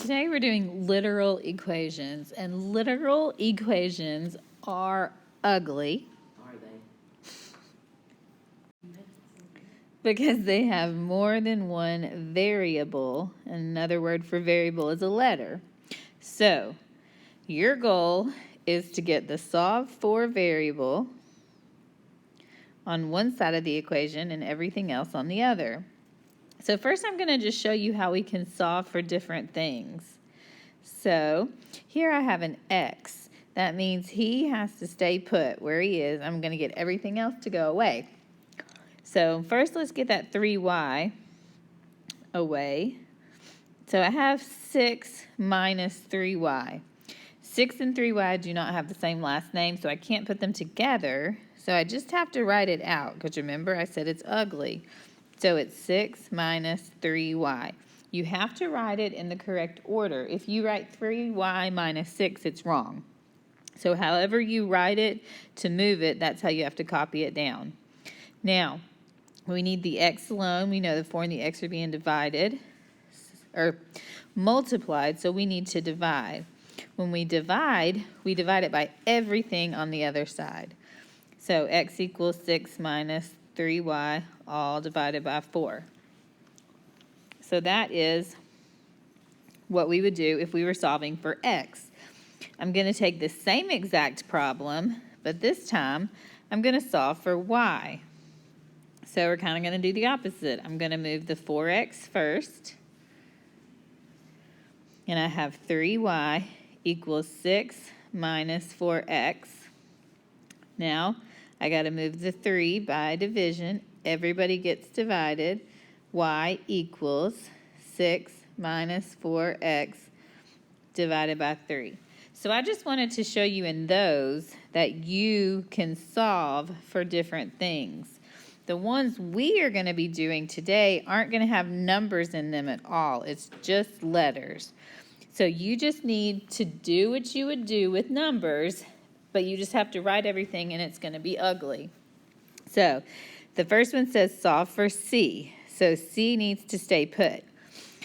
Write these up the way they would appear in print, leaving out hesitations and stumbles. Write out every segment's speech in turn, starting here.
Today we're doing literal equations, and literal equations are ugly. Are they? Because they have more than one variable. Another word for variable is a letter. So, your goal is to get the solve for variable on one side of the equation and everything else on the other. So first I'm going to just show you how we can solve for different things. So here I have an x. That means he has to stay put where he is. I'm going to get everything else to go away. So first let's get that 3y away. So I have 6 minus 3y. 6 and 3y do not have the same last name, so I can't put them together. So I just have to write it out, because remember I said it's ugly. So it's 6 minus 3y. You have to write it in the correct order. If you write 3y minus 6, it's wrong. So however you write it to move it, that's how you have to copy it down. Now, we need the x alone. We know the 4 and the x are being divided, or multiplied, so we need to divide. When we divide it by everything on the other side. So x equals 6 minus 3y, all divided by 4. So that is what we would do if we were solving for x. I'm going to take the same exact problem, but this time I'm going to solve for y. So we're kind of going to do the opposite. I'm going to move the 4x first. And I have 3y equals 6 minus 4x. Now, I got to move the 3 by division. Everybody gets divided. Y equals 6 minus 4x divided by 3. So I just wanted to show you in those that you can solve for different things. The ones we are going to be doing today aren't going to have numbers in them at all. It's just letters. So you just need to do what you would do with numbers, but you just have to write everything and it's going to be ugly. So the first one says solve for C. So C needs to stay put.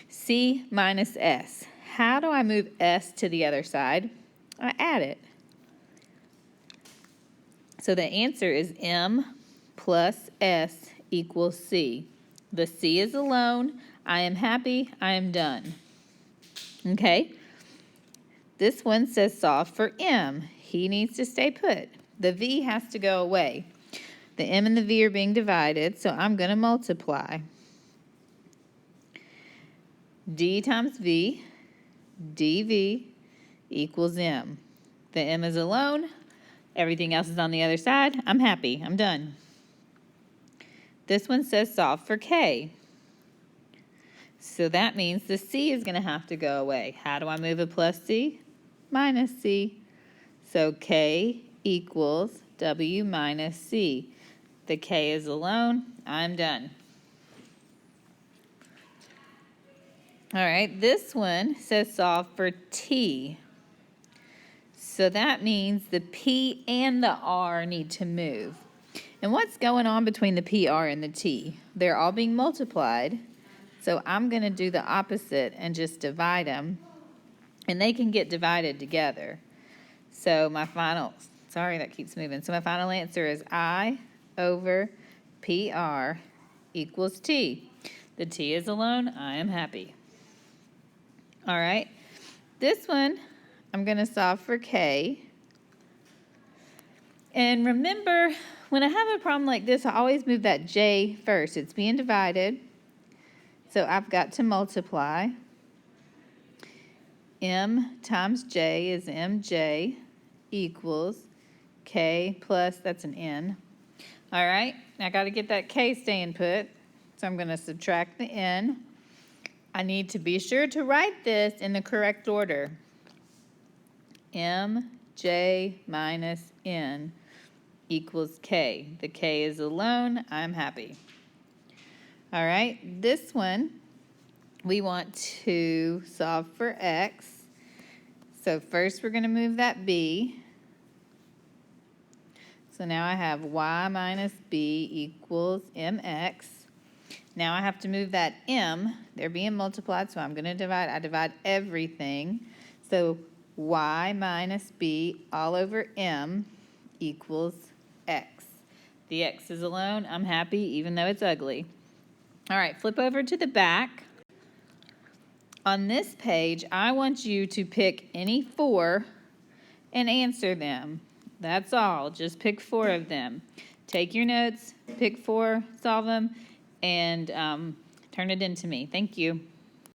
C minus S. How do I move S to the other side? I add it. So the answer is M plus S equals C. The C is alone. I am happy. I am done. Okay? This one says solve for M. He needs to stay put. The V has to go away. The M and the V are being divided, so I'm going to multiply. D times V, dV equals M. The M is alone. Everything else is on the other side. I'm happy. I'm done. This one says solve for K. So that means the C is going to have to go away. How do I move a plus C? Minus C. So K equals W minus C. The K is alone. I'm done. All right, this one says solve for T. So that means the P and the R need to move. And what's going on between the PR and the T? They're all being multiplied. So I'm going to do the opposite and just divide them. And they can get divided together. So my final, sorry that keeps moving. So my final answer is I over PR equals T. The T is alone. I am happy. All right. This one, I'm going to solve for K. And remember, when I have a problem like this, I always move that J first. It's being divided. So I've got to multiply. M times J is MJ equals K plus, that's an N. All right, I got to get that K staying put. So I'm going to subtract the N. I need to be sure to write this in the correct order. MJ minus N equals K. The K is alone. I'm happy. All right, this one, we want to solve for X. So first we're going to move that B. So now I have Y minus B equals MX. Now I have to move that m. They're being multiplied, so I'm going to divide. I divide everything. So y minus b all over m equals x. The x is alone. I'm happy, even though it's ugly. All right, flip over to the back. On this page, I want you to pick any 4 and answer them. That's all. Just pick 4 of them. Take your notes, pick 4, solve them, and turn it in to me. Thank you.